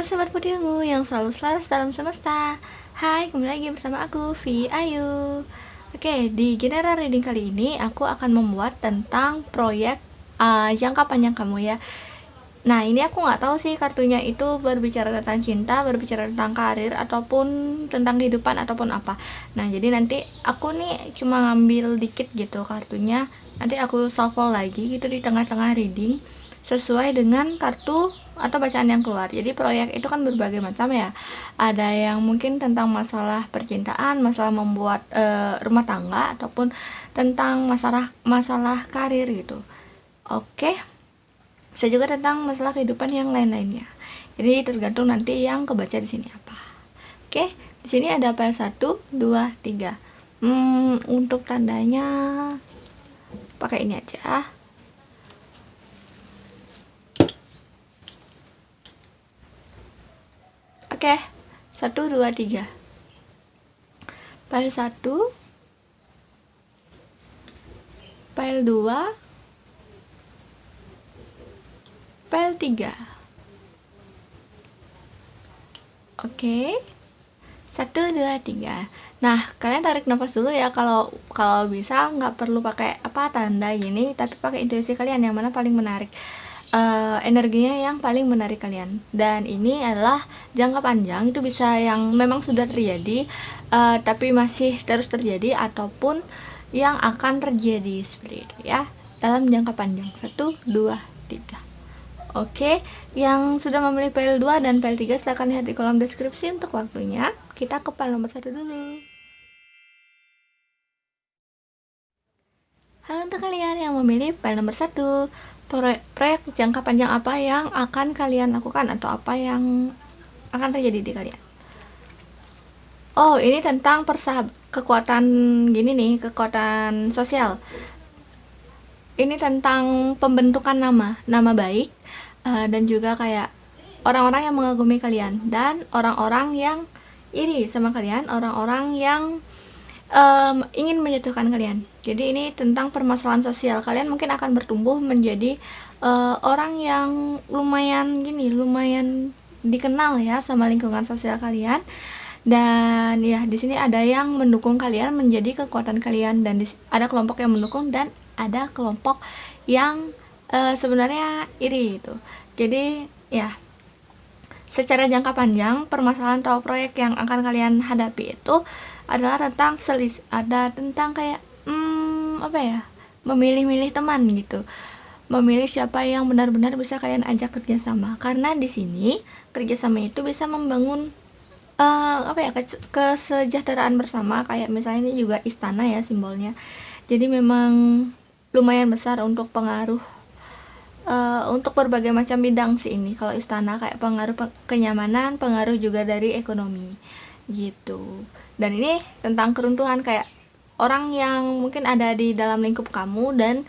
Sobat Putihku yang selalu selaras dalam semesta. Hai, kembali lagi bersama aku, Vi Ayu. Oke, di general reading kali ini aku akan membuat tentang proyek jangka panjang kamu ya. Nah, ini aku nggak tahu sih kartunya itu berbicara tentang cinta, berbicara tentang karir, ataupun tentang kehidupan, ataupun apa. Nah, jadi nanti aku nih cuma ngambil dikit gitu kartunya. Nanti aku shuffle lagi gitu di tengah-tengah reading sesuai dengan kartu atau bacaan yang keluar. Jadi proyek itu kan berbagai macam ya. Ada yang mungkin tentang masalah percintaan, masalah membuat rumah tangga, ataupun tentang masalah karir gitu. Oke. Bisa juga tentang masalah kehidupan yang lain-lainnya. Jadi tergantung nanti yang kebaca di sini apa. Oke, di sini ada file 1, 2, 3. Untuk tandanya pakai ini aja. Oke, 1, 2, 3. File 1, file 2, file 3. Oke. 1, 2, 3. Nah, kalian tarik nafas dulu ya. Kalau bisa nggak perlu pakai tanda gini, tapi pakai intuisi kalian yang mana paling menarik. Energinya yang paling menarik kalian. Dan ini adalah jangka panjang, itu bisa yang memang sudah terjadi tapi masih terus terjadi, ataupun yang akan terjadi seperti itu ya, dalam jangka panjang. 1, 2, 3. Oke, yang sudah memilih file 2 dan file 3 silahkan lihat di kolom deskripsi untuk waktunya. Kita ke file nomor 1 dulu. Halo untuk kalian yang memilih file nomor 1. Proyek jangka panjang apa yang akan kalian lakukan atau apa yang akan terjadi di kalian? Oh, ini tentang kekuatan gini nih, kekuatan sosial. Ini tentang pembentukan nama baik, dan juga kayak orang-orang yang mengagumi kalian dan orang-orang yang iri sama kalian, orang-orang yang ingin menjatuhkan kalian. Jadi ini tentang permasalahan sosial. Kalian mungkin akan bertumbuh menjadi orang yang lumayan dikenal ya sama lingkungan sosial kalian. Dan ya, di sini ada yang mendukung kalian menjadi kekuatan kalian, dan ada kelompok yang mendukung dan ada kelompok yang sebenarnya iri itu. Jadi ya, secara jangka panjang permasalahan atau proyek yang akan kalian hadapi itu adalah tentang kayak memilih-milih teman gitu, memilih siapa yang benar-benar bisa kalian ajak kerjasama, karena di sini kerjasama itu bisa membangun kesejahteraan bersama. Kayak misalnya ini juga istana ya simbolnya, jadi memang lumayan besar untuk pengaruh untuk berbagai macam bidang sih ini. Kalau istana kayak pengaruh kenyamanan, pengaruh juga dari ekonomi gitu. Dan ini tentang keruntuhan, kayak orang yang mungkin ada di dalam lingkup kamu dan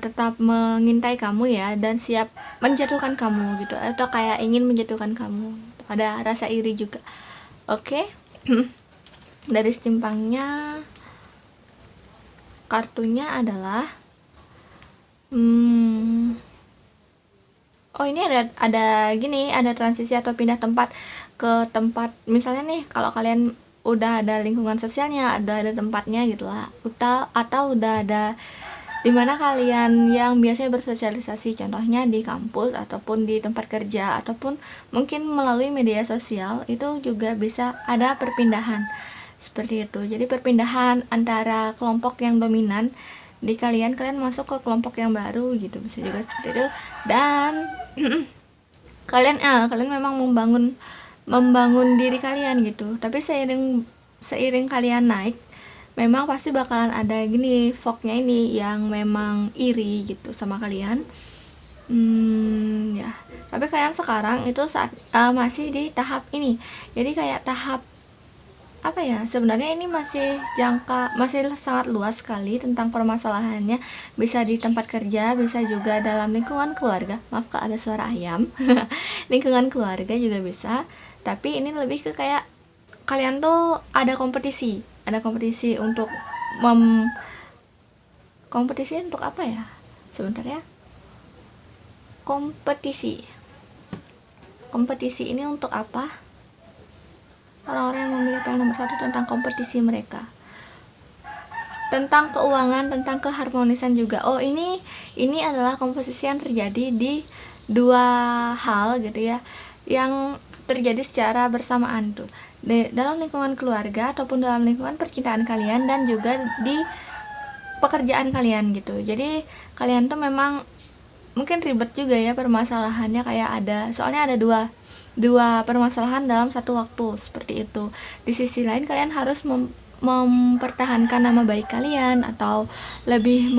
tetap mengintai kamu ya, dan siap menjatuhkan kamu gitu, atau kayak ingin menjatuhkan kamu. Ada rasa iri juga. Oke. Dari stimpangnya kartunya adalah oh, ini ada transisi atau pindah tempat ke tempat. Misalnya nih, kalau kalian udah ada lingkungan sosialnya, ada tempatnya gitu lah, atau udah ada dimana kalian yang biasanya bersosialisasi, contohnya di kampus ataupun di tempat kerja, ataupun mungkin melalui media sosial, itu juga bisa ada perpindahan seperti itu. Jadi perpindahan antara kelompok yang dominan di kalian masuk ke kelompok yang baru gitu, bisa juga seperti itu. Dan kalian memang membangun diri kalian gitu, tapi seiring kalian naik, memang pasti bakalan ada fognya ini yang memang iri gitu sama kalian. Ya, tapi kalian sekarang itu masih di tahap ini. Jadi kayak tahap sebenarnya ini masih sangat luas sekali tentang permasalahannya. Bisa di tempat kerja, bisa juga dalam lingkungan keluarga. Maaf kalau ada suara ayam. Lingkungan keluarga juga bisa. Tapi ini lebih ke kayak kalian tuh ada kompetisi untuk kompetisi untuk apa ya? Sebentar ya. Kompetisi kompetisi ini untuk apa? Orang-orang yang memilih PL nomor 1 tentang kompetisi mereka, tentang keuangan, tentang keharmonisan juga. Oh, ini adalah komposisi yang terjadi di dua hal gitu ya, yang terjadi secara bersamaan tuh, dalam lingkungan keluarga ataupun dalam lingkungan percintaan kalian, dan juga di pekerjaan kalian gitu. Jadi kalian tuh memang mungkin ribet juga ya permasalahannya, kayak soalnya ada dua permasalahan dalam satu waktu seperti itu. Di sisi lain kalian harus mempertahankan nama baik kalian, atau lebih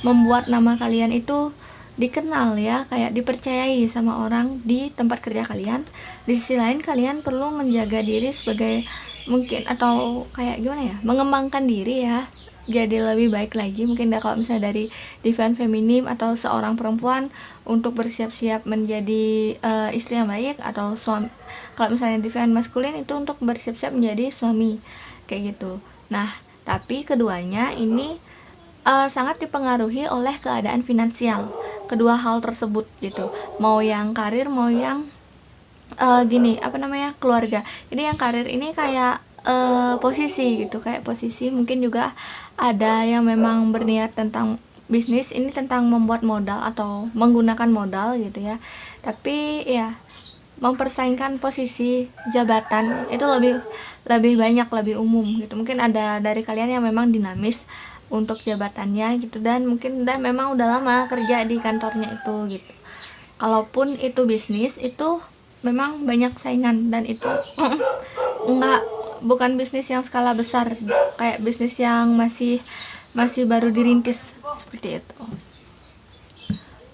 membuat nama kalian itu dikenal ya, kayak dipercayai sama orang di tempat kerja kalian. Di sisi lain kalian perlu menjaga diri sebagai mungkin, atau kayak gimana ya, mengembangkan diri ya, jadi lebih baik lagi mungkin kalau misalnya dari divine feminim atau seorang perempuan untuk bersiap-siap menjadi istri yang baik, atau suami. Kalau misalnya divine maskulin itu untuk bersiap-siap menjadi suami, kayak gitu. Nah, tapi keduanya ini sangat dipengaruhi oleh keadaan finansial, kedua hal tersebut gitu. Mau yang karir, mau yang keluarga. Ini yang karir ini kayak posisi gitu, kayak posisi. Mungkin juga ada yang memang berniat tentang bisnis, ini tentang membuat modal atau menggunakan modal gitu ya. Tapi ya, mempersaingkan posisi jabatan itu lebih banyak, lebih umum gitu. Mungkin ada dari kalian yang memang dinamis untuk jabatannya gitu, dan mungkin memang udah lama kerja di kantornya itu gitu. Kalaupun itu bisnis, itu memang banyak saingan, dan itu bukan bisnis yang skala besar, kayak bisnis yang masih baru dirintis seperti itu.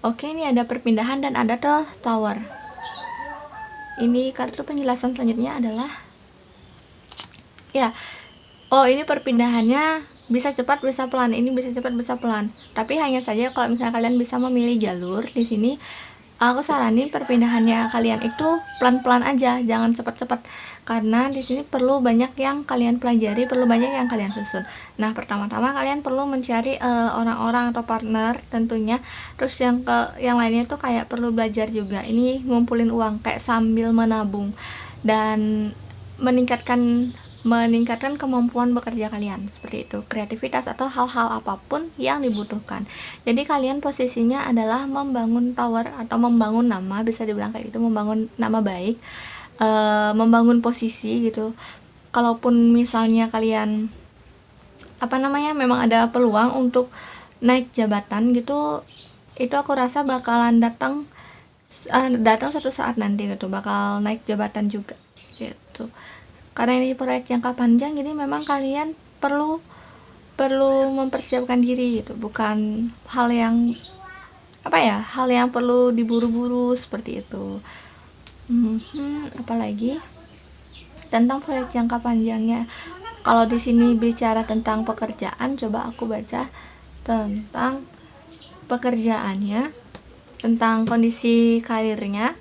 Oke, ini ada perpindahan dan ada tower. Ini kartu penjelasan selanjutnya adalah ini perpindahannya bisa cepat bisa pelan. Ini bisa cepat bisa pelan, tapi hanya saja kalau misalnya kalian bisa memilih jalur di sini, aku saranin perpindahannya kalian itu pelan-pelan aja, jangan cepat-cepat, karena di sini perlu banyak yang kalian pelajari, perlu banyak yang kalian susun. Nah, pertama-tama kalian perlu mencari orang-orang atau partner tentunya. Terus yang lainnya tuh kayak perlu belajar juga. Ini ngumpulin uang kayak sambil menabung, dan meningkatkan kemampuan bekerja kalian seperti itu, kreativitas atau hal-hal apapun yang dibutuhkan. Jadi kalian posisinya adalah membangun tower atau membangun nama, bisa dibilang kayak gitu, membangun nama baik, membangun posisi gitu. Kalaupun misalnya kalian memang ada peluang untuk naik jabatan gitu, itu aku rasa bakalan datang suatu saat nanti gitu, bakal naik jabatan juga gitu. Karena ini proyek jangka panjang, jadi memang kalian perlu mempersiapkan diri gitu, bukan hal yang perlu diburu-buru seperti itu. Apalagi tentang proyek jangka panjangnya, kalau di sini bicara tentang pekerjaan, coba aku baca tentang pekerjaannya, tentang kondisi karirnya,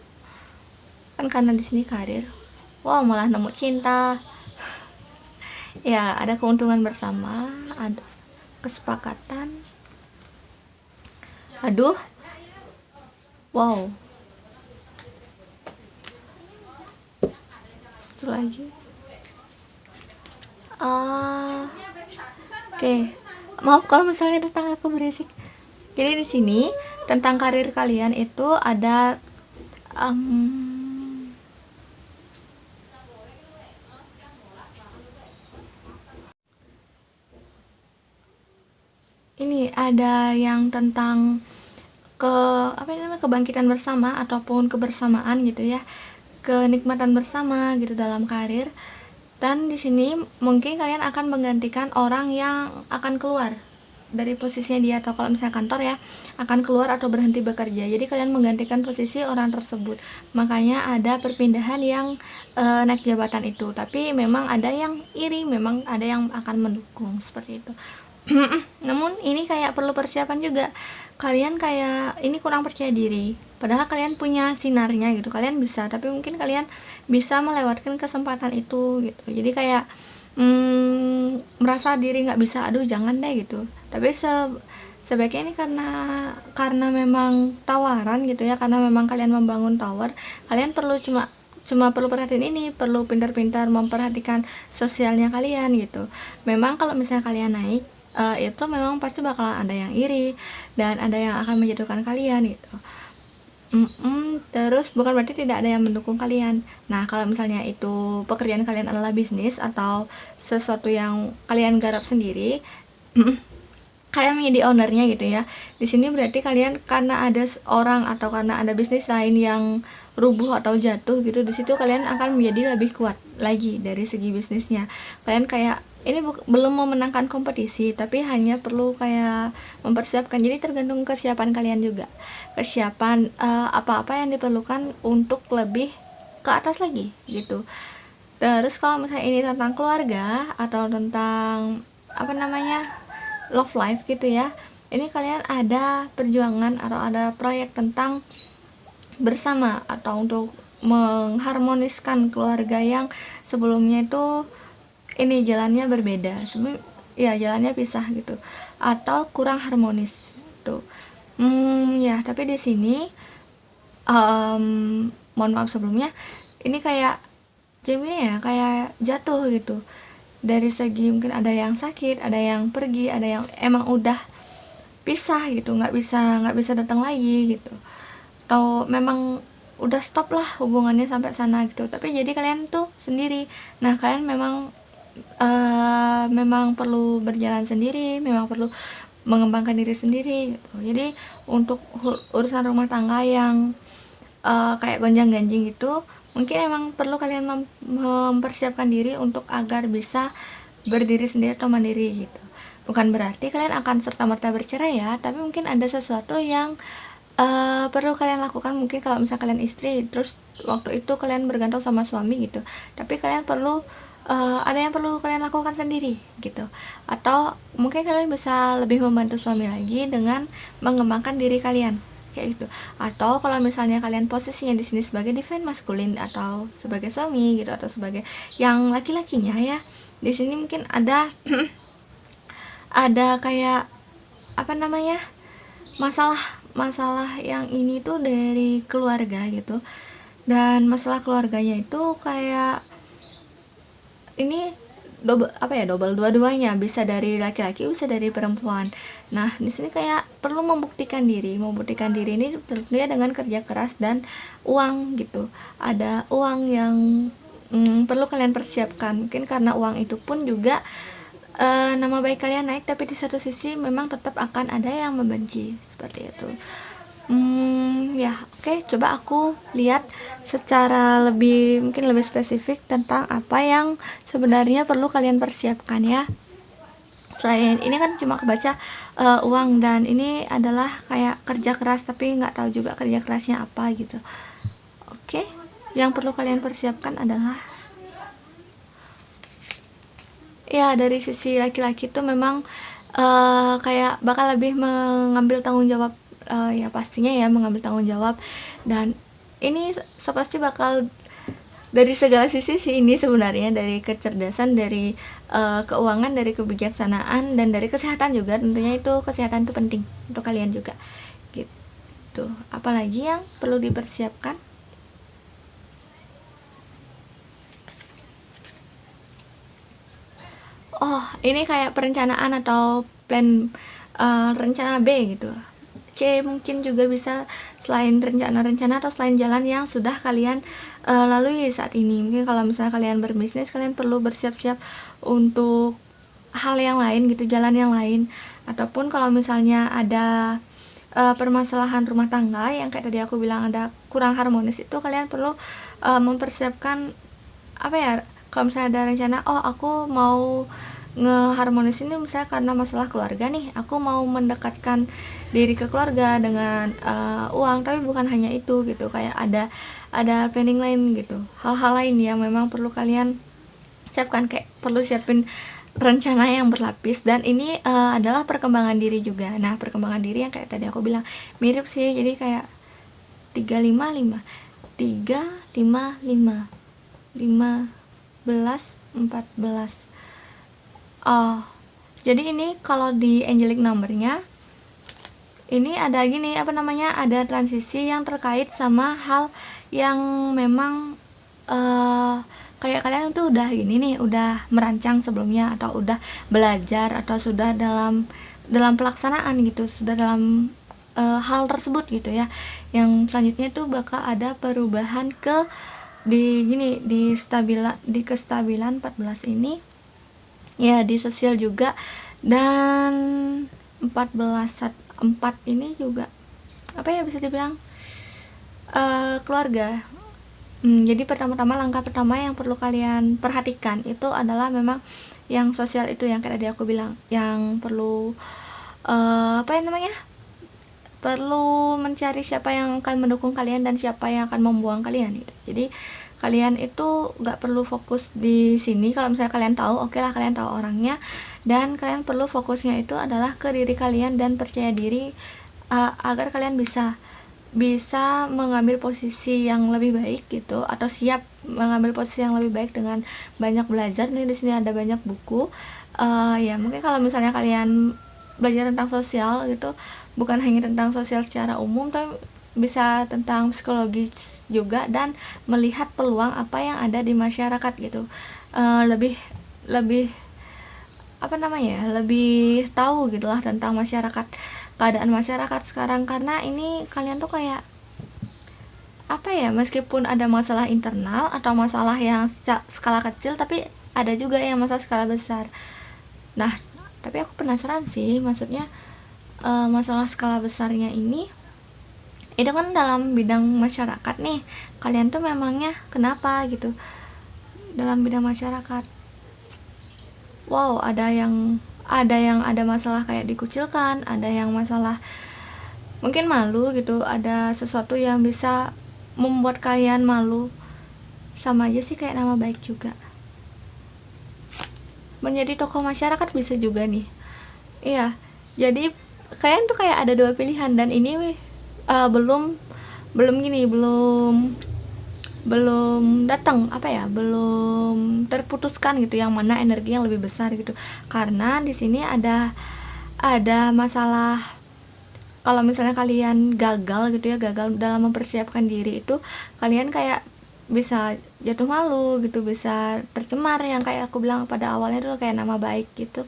kan karena di sini karir. Wow, malah nemu cinta. Ya, ada keuntungan bersama, ada kesepakatan. Aduh. Wow. Satu lagi. Oke. Maaf kalau misalnya datang aku berisik. Jadi di sini tentang karir kalian itu ada ini ada yang tentang kebangkitan bersama ataupun kebersamaan gitu ya, kenikmatan bersama gitu dalam karir. Dan di sini mungkin kalian akan menggantikan orang yang akan keluar dari posisinya dia, atau kalau misalnya kantor ya, akan keluar atau berhenti bekerja. Jadi kalian menggantikan posisi orang tersebut. Makanya ada perpindahan yang naik jabatan itu. Tapi memang ada yang iri, memang ada yang akan mendukung seperti itu. Namun ini kayak perlu persiapan juga. Kalian kayak ini kurang percaya diri, padahal kalian punya sinarnya gitu, kalian bisa, tapi mungkin kalian bisa melewatkan kesempatan itu gitu. Jadi kayak merasa diri nggak bisa, aduh jangan deh gitu. Tapi sebaiknya ini karena memang tawaran gitu ya, karena memang kalian membangun tower, kalian cuma perlu perhatiin ini, perlu pintar-pintar memperhatikan sosialnya kalian gitu. Memang kalau misalnya kalian naik, itu memang pasti bakalan ada yang iri dan ada yang akan menjatuhkan kalian gitu. Terus bukan berarti tidak ada yang mendukung kalian. Nah, kalau misalnya itu pekerjaan kalian adalah bisnis atau sesuatu yang kalian garap sendiri, kalian menjadi ownernya gitu ya. Di sini berarti kalian karena ada orang atau karena ada bisnis lain yang rubuh atau jatuh gitu, di situ kalian akan menjadi lebih kuat lagi dari segi bisnisnya. Kalian kayak ini belum memenangkan kompetisi, tapi hanya perlu kayak mempersiapkan. Jadi tergantung kesiapan kalian juga, kesiapan apa-apa yang diperlukan untuk lebih ke atas lagi gitu. Terus kalau misalnya ini tentang keluarga atau tentang apa namanya love life gitu ya, ini kalian ada perjuangan atau ada proyek tentang bersama atau untuk mengharmoniskan keluarga yang sebelumnya itu ini jalannya berbeda, ya jalannya pisah gitu atau kurang harmonis tuh. Ya tapi di sini mohon maaf sebelumnya, ini kayak Gemini ya, kayak jatuh gitu dari segi mungkin ada yang sakit, ada yang pergi, ada yang emang udah pisah gitu, nggak bisa datang lagi gitu, atau memang udah stop lah hubungannya sampai sana gitu. Tapi jadi kalian tuh sendiri. Nah, kalian memang perlu berjalan sendiri, memang perlu mengembangkan diri sendiri gitu. Jadi untuk urusan rumah tangga yang kayak gonjang-ganjing gitu, mungkin emang perlu kalian mempersiapkan diri untuk agar bisa berdiri sendiri atau mandiri gitu. Bukan berarti kalian akan serta-merta bercerai ya, tapi mungkin ada sesuatu yang perlu kalian lakukan. Mungkin kalau misalnya kalian istri, terus waktu itu kalian bergantung sama suami gitu, tapi kalian perlu ada yang perlu kalian lakukan sendiri gitu. Atau mungkin kalian bisa lebih membantu suami lagi dengan mengembangkan diri kalian kayak gitu. Atau kalau misalnya kalian posisinya di sini sebagai divine maskulin atau sebagai suami gitu, atau sebagai yang laki-lakinya ya, di sini mungkin ada ada kayak apa namanya masalah yang ini tuh dari keluarga gitu. Dan masalah keluarganya itu kayak ini double dua-duanya, bisa dari laki-laki bisa dari perempuan. Nah, di sini kayak perlu membuktikan diri ini tentunya dengan kerja keras dan uang gitu. Ada uang yang perlu kalian persiapkan. Mungkin karena uang itu pun juga nama baik kalian naik, tapi di satu sisi memang tetap akan ada yang membenci seperti itu. Ya oke, coba aku lihat secara mungkin lebih spesifik tentang apa yang sebenarnya perlu kalian persiapkan ya. Selain ini kan cuma kebaca uang, dan ini adalah kayak kerja keras, tapi nggak tahu juga kerja kerasnya apa gitu. Oke, yang perlu kalian persiapkan adalah ya dari sisi laki-laki tuh memang kayak bakal lebih mengambil tanggung jawab, ya pastinya ya mengambil tanggung jawab. Dan ini pasti bakal dari segala sisi sih ini sebenarnya, dari kecerdasan, dari keuangan, dari kebijaksanaan, dan dari kesehatan juga. Tentunya itu kesehatan itu penting untuk kalian juga gitu. Apalagi yang perlu dipersiapkan? Oh, ini kayak perencanaan atau plan, rencana B gitu. C mungkin juga bisa, selain rencana-rencana atau selain jalan yang sudah kalian lalui saat ini. Mungkin kalau misalnya kalian berbisnis, kalian perlu bersiap-siap untuk hal yang lain gitu, jalan yang lain. Ataupun kalau misalnya ada permasalahan rumah tangga yang kayak tadi aku bilang ada kurang harmonis, itu kalian perlu mempersiapkan apa ya, kalau misalnya ada rencana, oh aku mau ngeharmonisin ini misalnya karena masalah keluarga nih, aku mau mendekatkan diri ke keluarga dengan uang, tapi bukan hanya itu gitu, kayak ada planning lain gitu, hal-hal lain yang memang perlu kalian siapkan, kayak perlu siapin rencana yang berlapis. Dan ini adalah perkembangan diri juga. Nah, perkembangan diri yang kayak tadi aku bilang mirip sih, jadi kayak 355 355 15 14. Oh, jadi ini kalau di angelic numbernya ini ada gini, apa namanya, ada transisi yang terkait sama hal yang memang kayak kalian tuh udah gini nih, udah merancang sebelumnya, atau udah belajar, atau sudah dalam pelaksanaan gitu, sudah dalam hal tersebut gitu ya. Yang selanjutnya tuh bakal ada perubahan di kestabilan 14 ini ya, di sosial juga. Dan 4 ini juga apa ya, bisa dibilang keluarga. Jadi langkah pertama yang perlu kalian perhatikan itu adalah memang yang sosial itu, yang kayak tadi aku bilang, yang perlu perlu mencari siapa yang akan mendukung kalian dan siapa yang akan membuang kalian gitu. Jadi kalian itu gak perlu fokus di sini. Kalau misalnya kalian tahu, oke lah, kalian tahu orangnya, dan kalian perlu fokusnya itu adalah ke diri kalian dan percaya diri, agar kalian bisa mengambil posisi yang lebih baik gitu, atau siap mengambil posisi yang lebih baik dengan banyak belajar. Nih di sini ada banyak buku. Ya mungkin kalau misalnya kalian belajar tentang sosial gitu, bukan hanya tentang sosial secara umum, tapi bisa tentang psikologis juga, dan melihat peluang apa yang ada di masyarakat gitu. Lebih lebih tahu gitulah tentang masyarakat, keadaan masyarakat sekarang. Karena ini kalian tuh kayak meskipun ada masalah internal atau masalah yang skala kecil, tapi ada juga yang masalah skala besar. Nah, tapi aku penasaran sih, maksudnya masalah skala besarnya ini itu kan dalam bidang masyarakat nih, kalian tuh memangnya kenapa gitu dalam bidang masyarakat? Wow, ada yang ada masalah kayak dikucilkan, ada yang masalah mungkin malu gitu, ada sesuatu yang bisa membuat kalian malu. Sama aja sih kayak nama baik juga. Menjadi tokoh masyarakat bisa juga nih. Iya, jadi kalian tuh kayak ada 2 pilihan, dan ini belum datang, belum terputuskan gitu yang mana energi yang lebih besar gitu. Karena di sini ada masalah. Kalau misalnya kalian gagal gitu ya, gagal dalam mempersiapkan diri itu, kalian kayak bisa jatuh malu gitu, bisa tercemar yang kayak aku bilang pada awalnya tuh, kayak nama baik gitu.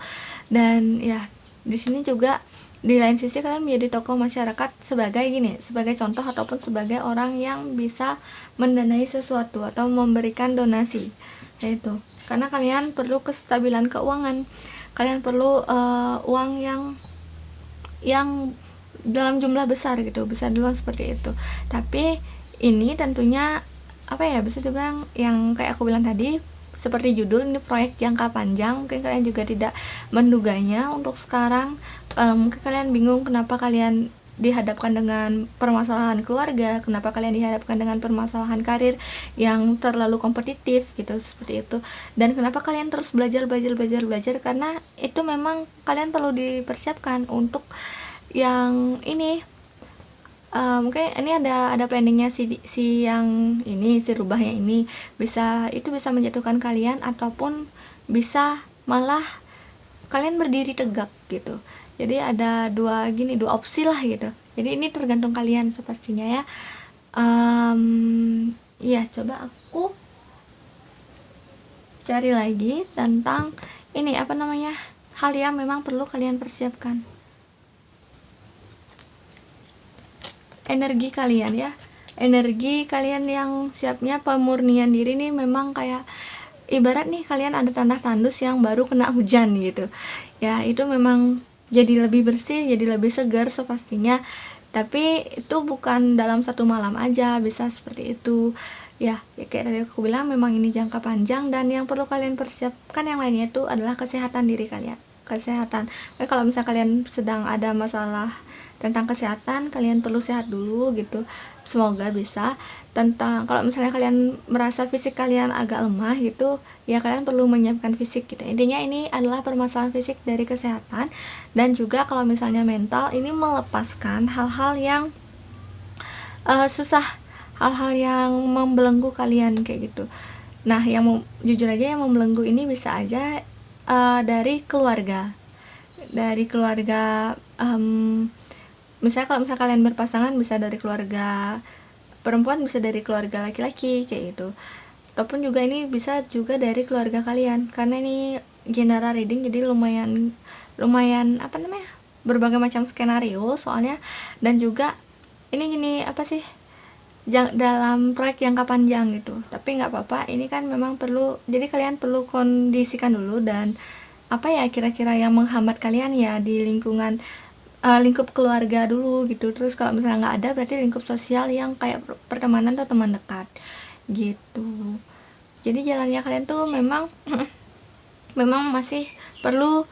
Dan ya di sini juga di lain sisi kalian menjadi tokoh masyarakat sebagai contoh ataupun sebagai orang yang bisa mendanai sesuatu atau memberikan donasi, yaitu karena kalian perlu kestabilan keuangan, kalian perlu uang yang dalam jumlah besar gitu, bisa duluan seperti itu. Tapi ini tentunya bisa dibilang yang kayak aku bilang tadi, seperti judul, ini proyek jangka panjang. Mungkin kalian juga tidak menduganya untuk sekarang. Mungkin kalian bingung kenapa kalian dihadapkan dengan permasalahan keluarga, kenapa kalian dihadapkan dengan permasalahan karir yang terlalu kompetitif gitu, seperti itu. Dan kenapa kalian terus belajar, karena itu memang kalian perlu dipersiapkan untuk yang ini. Mungkin ini ada planningnya si yang ini, si rubahnya ini bisa menjatuhkan kalian, ataupun bisa malah kalian berdiri tegak gitu. Jadi ada dua opsi lah gitu. Jadi ini tergantung kalian sepastinya ya. Ya coba aku cari lagi tentang ini hal yang memang perlu kalian persiapkan. Energi kalian ya, energi kalian yang siapnya pemurnian diri nih, memang kayak ibarat nih kalian ada tanah tandus yang baru kena hujan gitu ya, itu memang jadi lebih bersih, jadi lebih segar sepastinya. Tapi itu bukan dalam satu malam aja bisa seperti itu ya, kayak tadi aku bilang, memang ini jangka panjang, dan yang perlu kalian persiapkan yang lainnya itu adalah kesehatan diri kalian. Kalau misalnya kalian sedang ada masalah tentang kesehatan, kalian perlu sehat dulu gitu. Semoga bisa. Kalau misalnya kalian merasa fisik kalian agak lemah gitu ya, kalian perlu menyiapkan fisik gitu. Intinya ini adalah permasalahan fisik dari kesehatan. Dan juga kalau misalnya mental, ini melepaskan hal-hal yang susah, hal-hal yang membelenggu kalian kayak gitu. Nah, yang jujur aja, yang membelenggu ini bisa aja dari keluarga misalnya kalau misalnya kalian berpasangan bisa dari keluarga perempuan, bisa dari keluarga laki-laki kayak gitu, ataupun juga ini bisa juga dari keluarga kalian, karena ini general reading jadi lumayan apa namanya, berbagai macam skenario soalnya. Dan juga ini gini apa sih, dalam proyek jangka panjang gitu, tapi nggak apa-apa, ini kan memang perlu, jadi kalian perlu kondisikan dulu dan apa ya kira-kira yang menghambat kalian ya di lingkungan lingkup keluarga dulu gitu. Terus kalau misalnya nggak ada, berarti lingkup sosial yang kayak pertemanan atau teman dekat gitu. Jadi jalannya kalian tuh memang memang masih perlu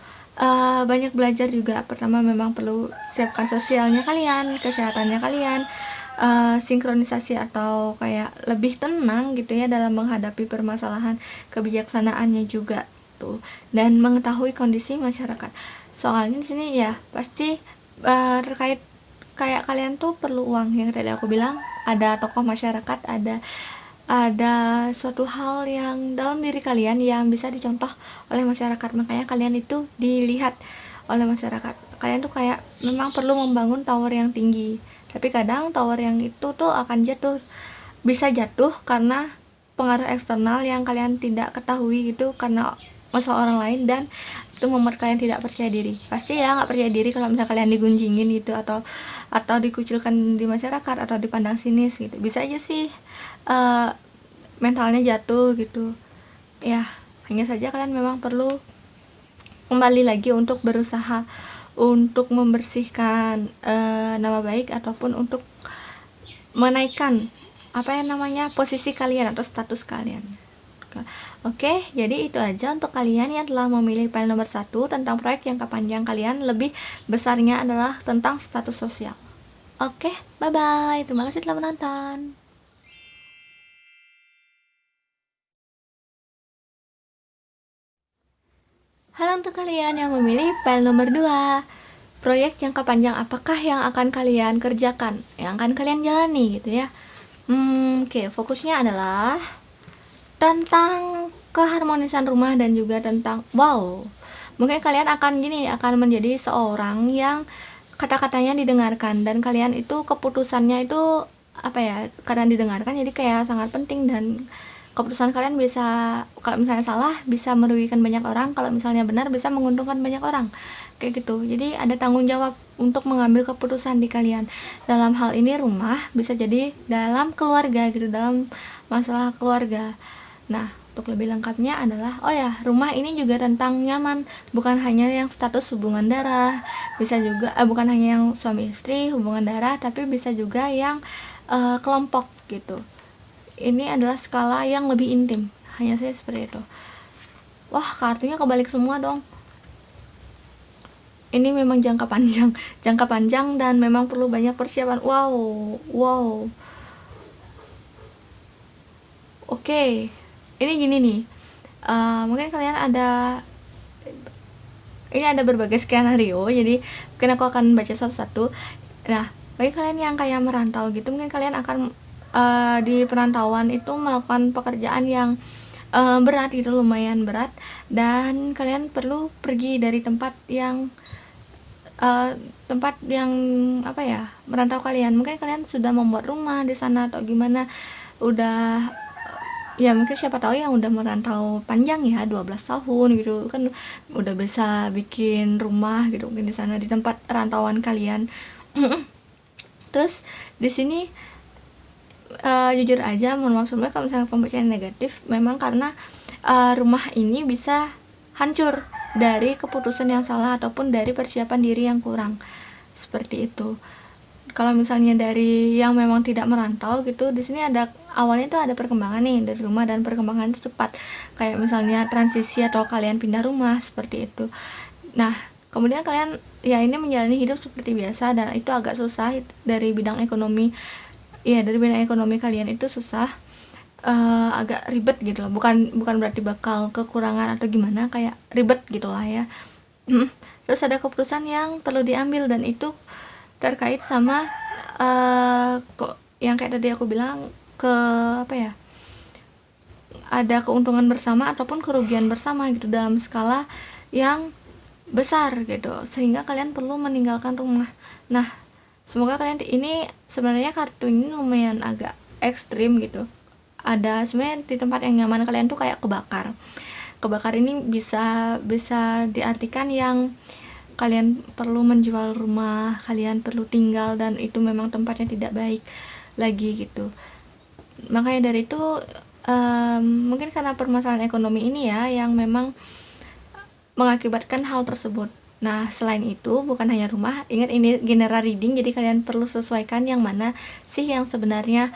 banyak belajar juga. Pertama memang perlu siapkan sosialnya kalian, kesehatannya kalian, sinkronisasi atau kayak lebih tenang gitu ya dalam menghadapi permasalahan, kebijaksanaannya juga tuh, dan mengetahui kondisi masyarakat. Soalnya di sini ya pasti terkait kayak kalian tuh perlu uang, yang tadi aku bilang ada tokoh masyarakat, ada suatu hal yang dalam diri kalian yang bisa dicontoh oleh masyarakat, makanya kalian itu dilihat oleh masyarakat. Kalian tuh kayak memang perlu membangun tower yang tinggi, tapi kadang tower yang itu tuh akan jatuh, bisa jatuh karena pengaruh eksternal yang kalian tidak ketahui gitu, karena masalah orang lain, dan itu membuat kalian tidak percaya diri. Pasti ya nggak percaya diri kalau misalnya kalian digunjingin gitu, atau dikucilkan di masyarakat, atau dipandang sinis gitu, bisa aja sih mentalnya jatuh gitu ya. Hanya saja kalian memang perlu kembali lagi untuk berusaha untuk membersihkan nama baik, ataupun untuk menaikkan apa yang namanya posisi kalian atau status kalian. Oke, jadi itu aja untuk kalian yang telah memilih file nomor 1 tentang proyek jangka panjang kalian. Lebih besarnya adalah tentang status sosial. Oke, bye-bye. Terima kasih telah menonton. Halo untuk kalian yang memilih file nomor 2. Proyek jangka panjang apakah yang akan kalian kerjakan, yang akan kalian jalani gitu ya. Oke, fokusnya adalah tentang keharmonisan rumah dan juga tentang mungkin kalian akan menjadi seorang yang kata-katanya didengarkan, dan kalian itu keputusannya itu apa ya, karena didengarkan jadi kayak sangat penting, dan keputusan kalian bisa, kalau misalnya salah bisa merugikan banyak orang, kalau misalnya benar bisa menguntungkan banyak orang kayak gitu. Jadi ada tanggung jawab untuk mengambil keputusan di kalian. Dalam hal ini rumah, bisa jadi dalam keluarga gitu, dalam masalah keluarga. Nah, untuk lebih lengkapnya adalah rumah ini juga tentang nyaman, bukan hanya yang status hubungan darah, bisa juga bukan hanya yang suami istri hubungan darah, tapi bisa juga yang kelompok gitu. Ini adalah skala yang lebih intim, hanya saja seperti itu. Wah, kartunya kebalik semua dong. Ini memang jangka panjang dan memang perlu banyak persiapan. Wow. Oke. Ini gini nih, mungkin kalian ini ada berbagai skenario, jadi mungkin aku akan baca satu-satu. Nah, bagi kalian yang kayak merantau gitu, mungkin kalian akan di perantauan itu melakukan pekerjaan yang berat gitu, lumayan berat, dan kalian perlu pergi dari tempat yang apa ya, merantau kalian. Mungkin kalian sudah membuat rumah di sana atau gimana, udah ya mungkin siapa tahu yang udah merantau panjang ya 12 tahun gitu kan, udah bisa bikin rumah gitu mungkin di sana di tempat rantauan kalian. Terus di sini jujur aja, mohon maaf sebelumnya kalau misalnya pembacaan negatif, memang karena rumah ini bisa hancur dari keputusan yang salah ataupun dari persiapan diri yang kurang, seperti itu. Kalau misalnya dari yang memang tidak merantau gitu, di sini ada awalnya tuh ada perkembangan nih dari rumah, dan perkembangan itu cepat, kayak misalnya transisi atau kalian pindah rumah seperti itu. Nah, kemudian kalian ya ini menjalani hidup seperti biasa, dan itu agak susah dari bidang ekonomi. Ya, dari bidang ekonomi kalian itu susah, agak ribet gitu loh. Bukan berarti bakal kekurangan atau gimana, kayak ribet gitulah ya. Terus ada keputusan yang perlu diambil, dan itu terkait sama kok yang kayak tadi aku bilang, ada keuntungan bersama ataupun kerugian bersama gitu dalam skala yang besar gitu, sehingga kalian perlu meninggalkan rumah. Nah, Semoga kalian ini sebenarnya kartu ini lumayan agak ekstrim gitu. Ada sebenarnya di tempat yang nyaman kalian tuh kayak kebakar. Kebakar ini bisa diartikan yang kalian perlu menjual rumah, kalian perlu tinggal dan itu memang tempatnya tidak baik lagi gitu. Makanya dari itu mungkin karena permasalahan ekonomi ini ya yang memang mengakibatkan hal tersebut. Nah, selain itu, bukan hanya rumah, ingat ini general reading, jadi kalian perlu sesuaikan yang mana sih yang sebenarnya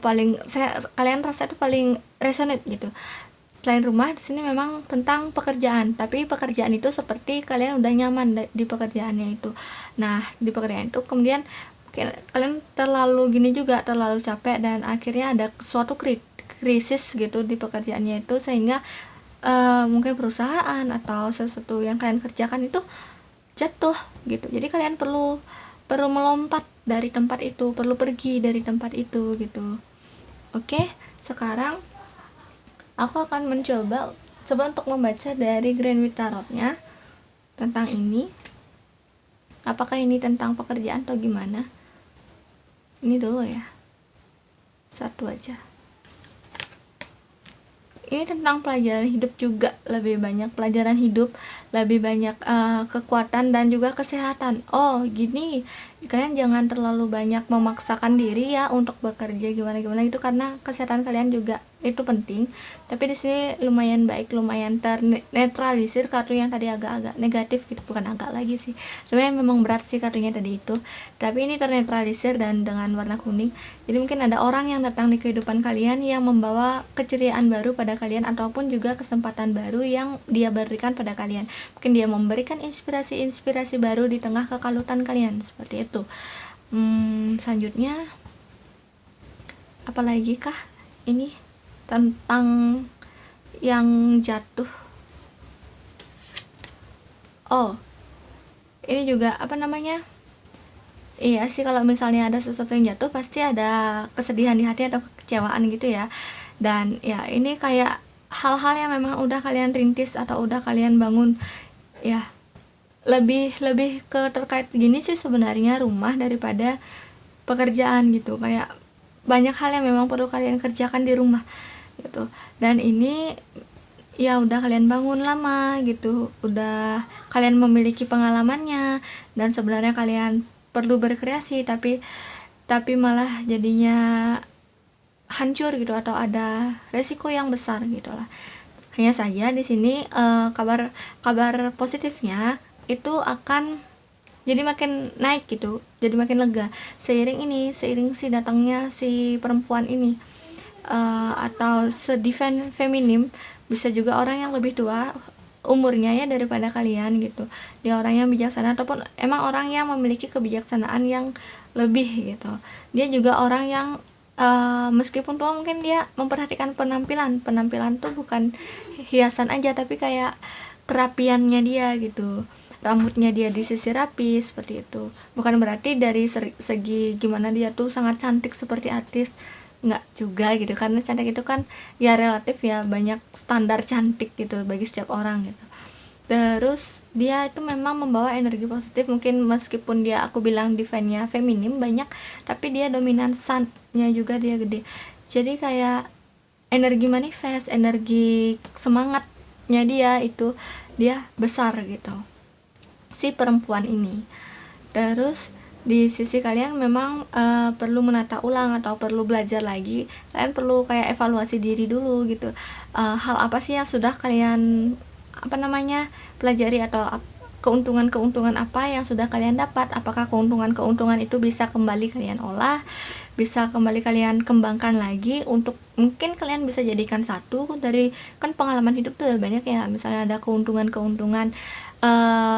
kalian rasa itu paling resonate gitu. Selain rumah, di sini memang tentang pekerjaan, tapi pekerjaan itu seperti kalian udah nyaman di pekerjaannya itu. Nah, di pekerjaan itu kemudian kalian terlalu capek dan akhirnya ada suatu krisis gitu di pekerjaannya itu, sehingga mungkin perusahaan atau sesuatu yang kalian kerjakan itu jatuh gitu. Jadi kalian perlu melompat dari tempat itu, perlu pergi dari tempat itu gitu. Oke, sekarang aku akan coba untuk membaca dari Grand Tarot-nya tentang ini. Apakah ini tentang pekerjaan atau gimana? Ini dulu ya. Satu aja. Ini tentang pelajaran hidup juga, lebih banyak pelajaran hidup, lebih banyak kekuatan dan juga kesehatan. Oh gini, kalian jangan terlalu banyak memaksakan diri ya untuk bekerja gimana gitu, karena kesehatan kalian juga itu penting. Tapi di sini lumayan baik, lumayan ternetralisir kartu yang tadi agak-agak negatif gitu, bukan agak lagi sih, sebenarnya memang berat sih kartunya tadi itu, tapi ini ternetralisir dan dengan warna kuning. Jadi mungkin ada orang yang datang di kehidupan kalian yang membawa keceriaan baru pada kalian, ataupun juga kesempatan baru yang dia berikan pada kalian. Mungkin dia memberikan inspirasi baru di tengah kekalutan kalian, seperti itu. Selanjutnya apalagi kah ini tentang yang jatuh. Oh, ini juga iya sih, kalau misalnya ada sesuatu yang jatuh pasti ada kesedihan di hati atau kekecewaan gitu ya. Dan ya ini kayak hal-hal yang memang udah kalian rintis atau udah kalian bangun ya, lebih ke terkait gini sih sebenarnya rumah daripada pekerjaan gitu. Kayak banyak hal yang memang perlu kalian kerjakan di rumah gitu, dan ini ya udah kalian bangun lama gitu, udah kalian memiliki pengalamannya, dan sebenarnya kalian perlu berkreasi tapi malah jadinya hancur gitu, atau ada resiko yang besar gitu lah. Hanya saja di sini kabar positifnya itu akan jadi makin naik gitu, jadi makin lega seiring si datangnya si perempuan ini, atau sedivine feminim. Bisa juga orang yang lebih tua umurnya ya daripada kalian gitu, dia orang yang bijaksana ataupun emang orang yang memiliki kebijaksanaan yang lebih gitu. Dia juga orang yang meskipun tua mungkin dia memperhatikan penampilan tuh bukan hiasan aja, tapi kayak kerapiannya dia gitu, rambutnya dia disisir rapi seperti itu. Bukan berarti dari segi gimana dia tuh sangat cantik seperti artis, nggak juga gitu, karena cantik itu kan ya relatif ya, banyak standar cantik gitu bagi setiap orang gitu. Terus dia itu memang membawa energi positif, mungkin meskipun dia aku bilang divine-nya feminim banyak, tapi dia dominan sun-nya juga dia gede, jadi kayak energi manifest, energi semangatnya dia besar gitu si perempuan ini. Terus di sisi kalian memang perlu menata ulang atau perlu belajar lagi, kalian perlu kayak evaluasi diri dulu gitu, hal apa sih yang sudah kalian pelajari, atau keuntungan apa yang sudah kalian dapat, apakah keuntungan itu bisa kembali kalian olah, bisa kembali kalian kembangkan lagi untuk mungkin kalian bisa jadikan satu dari, kan pengalaman hidup tuh banyak ya, misalnya ada keuntungan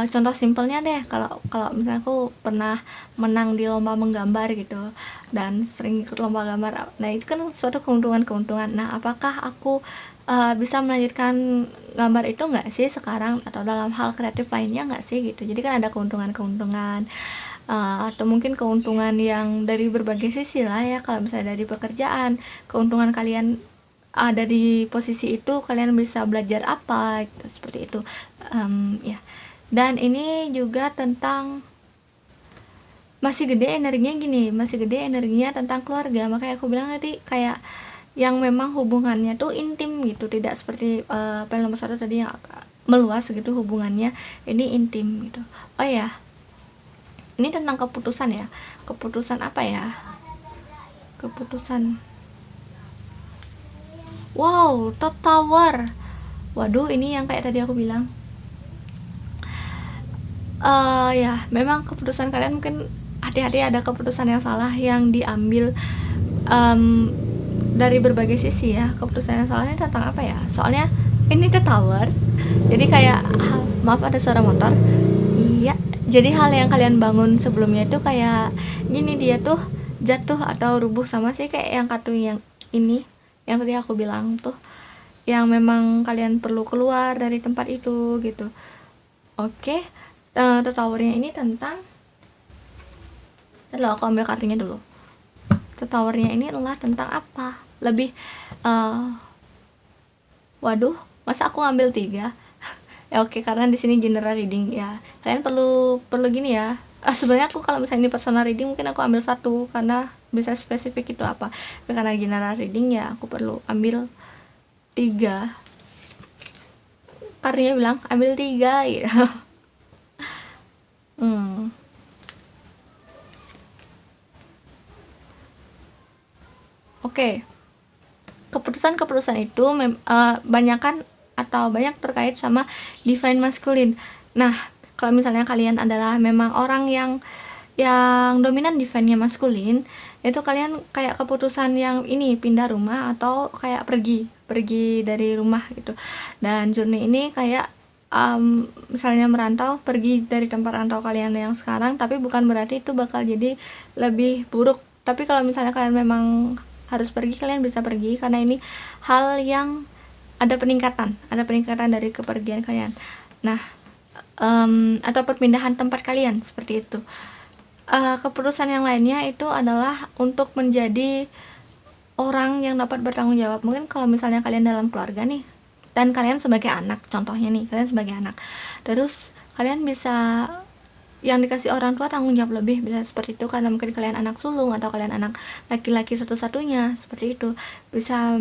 contoh simpelnya deh, kalau misalnya aku pernah menang di lomba menggambar gitu dan sering ikut lomba gambar, nah itu kan suatu keuntungan. Nah apakah aku bisa melanjutkan gambar itu nggak sih sekarang, atau dalam hal kreatif lainnya nggak sih gitu. Jadi kan ada keuntungan atau mungkin keuntungan yang dari berbagai sisi lah ya. Kalau misalnya dari pekerjaan, keuntungan kalian ada di posisi itu, kalian bisa belajar apa gitu, seperti itu ya. Dan ini juga tentang masih gede energinya gini, masih gede energinya tentang keluarga. Makanya aku bilang tadi kayak yang memang hubungannya tuh intim gitu, tidak seperti poin nomor 1 tadi yang meluas gitu hubungannya, ini intim gitu. Oh ya, ini tentang keputusan ya. Keputusan apa ya? Keputusan, wow, Tower. Waduh, ini yang kayak tadi aku bilang. Ya, memang keputusan kalian mungkin hati-hati ada keputusan yang salah yang diambil dari berbagai sisi ya. Keputusan yang salahnya tentang apa ya? Soalnya ini Tower. Jadi kayak maaf ada suara motor. Iya, jadi hal yang kalian bangun sebelumnya itu kayak gini, dia tuh jatuh atau rubuh, sama sih kayak yang kartu yang ini yang tadi aku bilang tuh, yang memang kalian perlu keluar dari tempat itu gitu. Oke, Towernya ini tentang, lalu aku ambil kartunya dulu. Towernya ini adalah tentang apa? Lebih waduh, masa aku ngambil 3? Ya oke, karena di sini general reading ya. Kalian perlu gini ya. Sebenarnya aku kalau misalnya ini personal reading mungkin aku ambil 1 karena bisa spesifik itu apa. Tapi karena general reading ya aku perlu ambil 3. Kartunya bilang ambil 3 gitu. Oke. Keputusan itu banyakan atau banyak terkait sama divine masculine. Nah, kalau misalnya kalian adalah memang orang yang dominan divine-nya maskulin, itu kalian kayak keputusan yang ini pindah rumah atau kayak pergi dari rumah gitu. Dan journey ini kayak misalnya merantau, pergi dari tempat rantau kalian yang sekarang, tapi bukan berarti itu bakal jadi lebih buruk. Tapi kalau misalnya kalian memang harus pergi, kalian bisa pergi karena ini hal yang ada peningkatan dari kepergian kalian. Nah, atau perpindahan tempat kalian seperti itu. Keputusan yang lainnya itu adalah untuk menjadi orang yang dapat bertanggung jawab. Mungkin kalau misalnya kalian dalam keluarga nih, dan kalian sebagai anak, contohnya nih, kalian sebagai anak, terus kalian bisa yang dikasih orang tua tanggung jawab lebih, bisa seperti itu karena mungkin kalian anak sulung atau kalian anak laki-laki satu-satunya, seperti itu. Bisa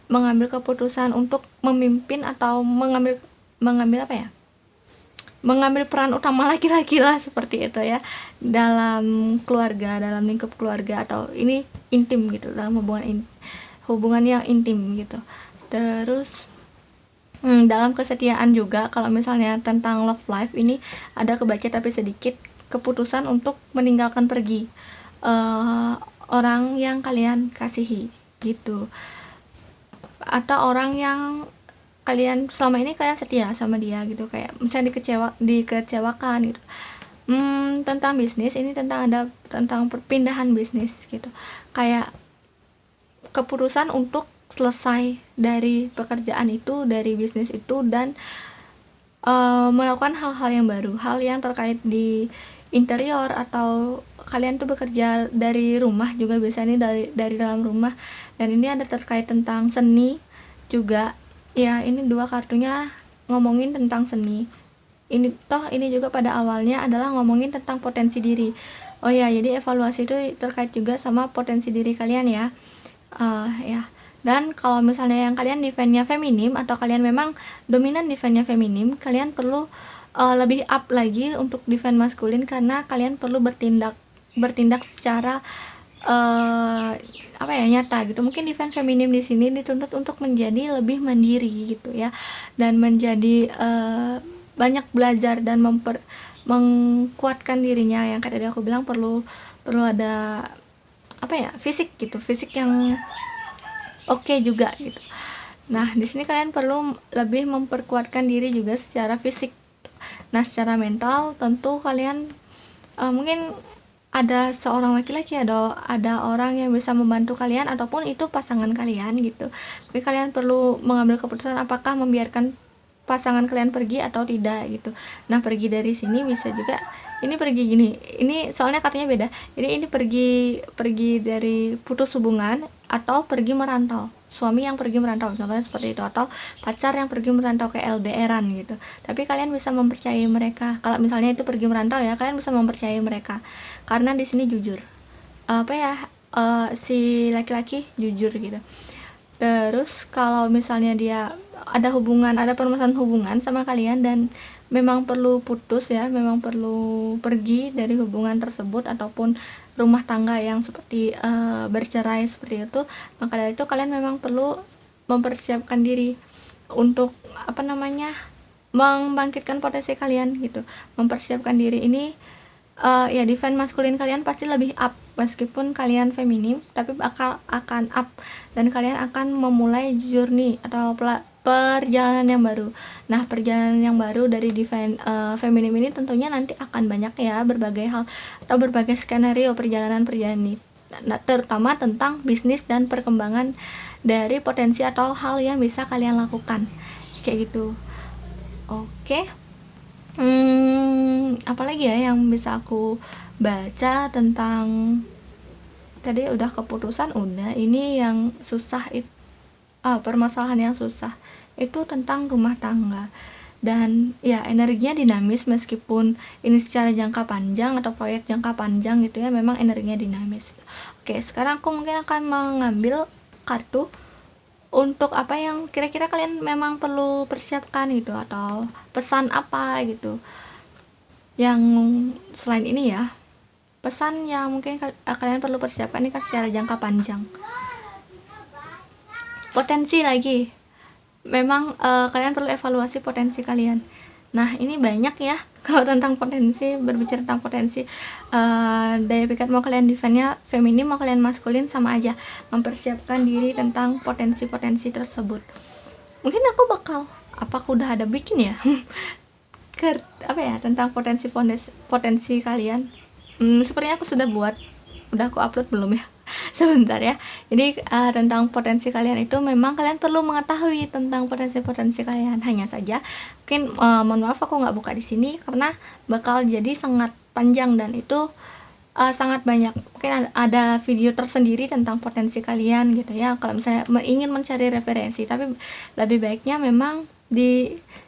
mengambil keputusan untuk memimpin atau mengambil apa ya, mengambil peran utama laki-laki lah, seperti itu ya, dalam keluarga, dalam lingkup keluarga, atau ini intim gitu, dalam hubungan yang intim gitu. Terus dalam kesetiaan juga, kalau misalnya tentang love life ini ada kebaca tapi sedikit, keputusan untuk meninggalkan pergi orang yang kalian kasihi gitu, atau orang yang kalian selama ini kalian setia sama dia gitu, kayak misalnya dikecewakan gitu. Tentang bisnis ini tentang perpindahan bisnis gitu, kayak keputusan untuk selesai dari pekerjaan itu, dari bisnis itu, dan melakukan hal-hal yang baru, hal yang terkait di interior, atau kalian tuh bekerja dari rumah juga, biasanya dari dalam rumah. Dan ini ada terkait tentang seni juga ya. Ini 2 kartunya ngomongin tentang seni. Ini juga pada awalnya adalah ngomongin tentang potensi diri. Oh ya, jadi evaluasi itu terkait juga sama potensi diri kalian ya. Ya. Dan kalau misalnya yang kalian divine-nya feminim, atau kalian memang dominan divine-nya feminim, kalian perlu lebih up lagi untuk divine maskulin, karena kalian perlu bertindak secara nyata gitu. Mungkin divine feminim di sini dituntut untuk menjadi lebih mandiri gitu ya, dan menjadi banyak belajar dan mengkuatkan dirinya, yang kayak tadi aku bilang perlu ada fisik gitu, fisik yang oke juga gitu. Nah, di sini kalian perlu lebih memperkuatkan diri juga secara fisik. Nah, secara mental tentu kalian mungkin ada seorang laki-laki, ada orang yang bisa membantu kalian, ataupun itu pasangan kalian gitu. Tapi kalian perlu mengambil keputusan apakah membiarkan pasangan kalian pergi atau tidak gitu. Nah, pergi dari sini bisa juga ini pergi gini. Ini soalnya katanya beda. Jadi ini pergi dari putus hubungan atau pergi merantau. suami yang pergi merantau, contohnya seperti itu, atau pacar yang pergi merantau ke LDRan gitu. Tapi kalian bisa mempercayai mereka. Kalau misalnya itu pergi merantau ya, kalian bisa mempercayai mereka karena di sini jujur. Apa ya, si laki-laki jujur gitu. Terus kalau misalnya dia ada permasalahan hubungan sama kalian dan memang perlu putus ya, memang perlu pergi dari hubungan tersebut ataupun rumah tangga yang seperti bercerai seperti itu, maka dari itu kalian memang perlu mempersiapkan diri untuk membangkitkan potensi kalian gitu. Mempersiapkan diri ini ya, divine maskulin kalian pasti lebih up meskipun kalian feminim, tapi akan up dan kalian akan memulai journey atau perjalanan yang baru. Nah, perjalanan yang baru dari divine feminim ini tentunya nanti akan banyak ya, berbagai hal atau berbagai skenario perjalanan ini. Nah, terutama tentang bisnis dan perkembangan dari potensi atau hal yang bisa kalian lakukan kayak gitu. Oke. Apalagi ya yang bisa aku baca tentang tadi, udah keputusan, udah. Ini yang susah permasalahan yang susah itu tentang rumah tangga, dan ya energinya dinamis meskipun ini secara jangka panjang atau proyek jangka panjang gitu ya, memang energinya dinamis. Oke, sekarang aku mungkin akan mengambil kartu untuk apa yang kira-kira kalian memang perlu persiapkan gitu, atau pesan apa gitu yang selain ini ya, pesan yang mungkin kalian perlu persiapkan ini kan secara jangka panjang. Potensi lagi, memang kalian perlu evaluasi potensi kalian. Nah, ini banyak ya kalau tentang potensi, berbicara tentang potensi, daya pikat mau kalian defense-nya feminim mau kalian maskulin sama aja, mempersiapkan diri tentang potensi-potensi tersebut. Mungkin aku apakah udah ada bikin ya tentang potensi kalian. Sepertinya aku sudah buat, udah aku upload belum ya? Sebentar ya. Jadi tentang potensi kalian itu memang kalian perlu mengetahui tentang potensi-potensi kalian. Hanya saja mungkin mohon maaf aku nggak buka di sini karena bakal jadi sangat panjang dan itu sangat banyak. Mungkin ada video tersendiri tentang potensi kalian gitu ya, kalau misalnya ingin mencari referensi. Tapi lebih baiknya memang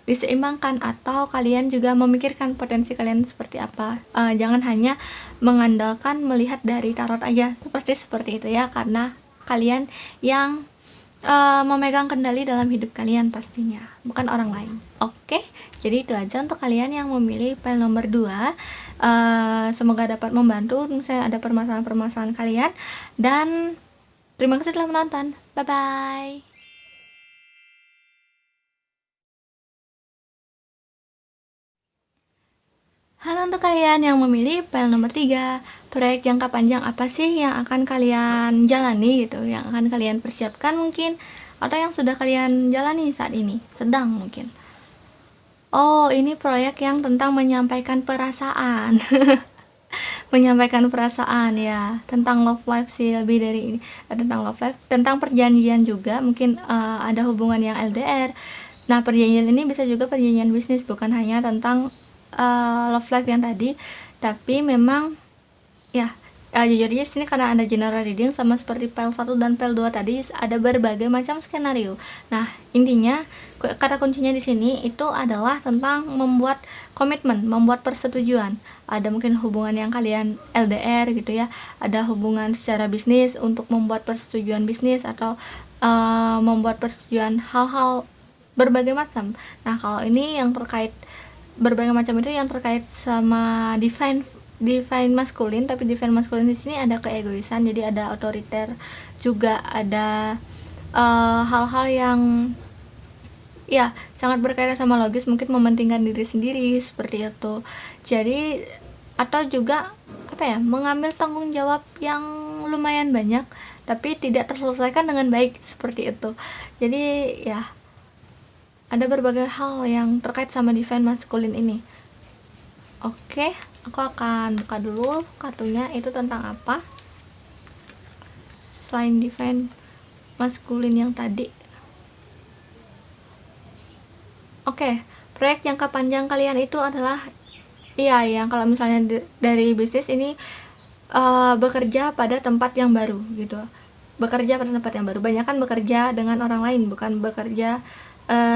diseimbangkan, atau kalian juga memikirkan potensi kalian seperti apa. Jangan hanya mengandalkan melihat dari tarot aja, itu pasti seperti itu ya, karena kalian yang memegang kendali dalam hidup kalian pastinya, bukan orang lain. Oke, jadi itu aja untuk kalian yang memilih pil nomor 2. Semoga dapat membantu misalnya ada permasalahan-permasalahan kalian, dan terima kasih telah menonton. Bye bye. Halo untuk kalian yang memilih pil nomor 3, proyek jangka panjang apa sih yang akan kalian jalani gitu, yang akan kalian persiapkan mungkin, atau yang sudah kalian jalani saat ini, sedang mungkin. Oh, ini proyek yang tentang menyampaikan perasaan. Menyampaikan perasaan ya, tentang love life sih, lebih dari ini, tentang love life, tentang perjanjian juga, mungkin ada hubungan yang LDR. Nah, perjanjian ini bisa juga perjanjian bisnis, bukan hanya tentang love life yang tadi, tapi memang ya jujurnya sini karena ada general reading sama seperti pel 1 dan pel 2 tadi, ada berbagai macam skenario. Nah, intinya kata kuncinya di sini itu adalah tentang membuat komitmen, membuat persetujuan. Ada mungkin hubungan yang kalian LDR gitu ya, ada hubungan secara bisnis untuk membuat persetujuan bisnis, atau membuat persetujuan hal-hal berbagai macam. Nah, kalau ini yang terkait berbagai macam itu yang terkait sama divine maskulin, tapi divine maskulin di sini ada keegoisan, jadi ada otoriter juga, ada hal-hal yang ya sangat berkaitan sama logis, mungkin mementingkan diri sendiri seperti itu. Jadi atau juga mengambil tanggung jawab yang lumayan banyak tapi tidak terselesaikan dengan baik seperti itu. Jadi ya ada berbagai hal yang terkait sama divine maskulin ini. Oke, aku akan buka dulu kartunya itu tentang apa selain divine maskulin yang tadi. Oke, proyek jangka panjang kalian itu adalah yang kalau misalnya dari bisnis ini bekerja pada tempat yang baru gitu. bekerja pada tempat yang baru. Banyak kan bekerja dengan orang lain, bukan bekerja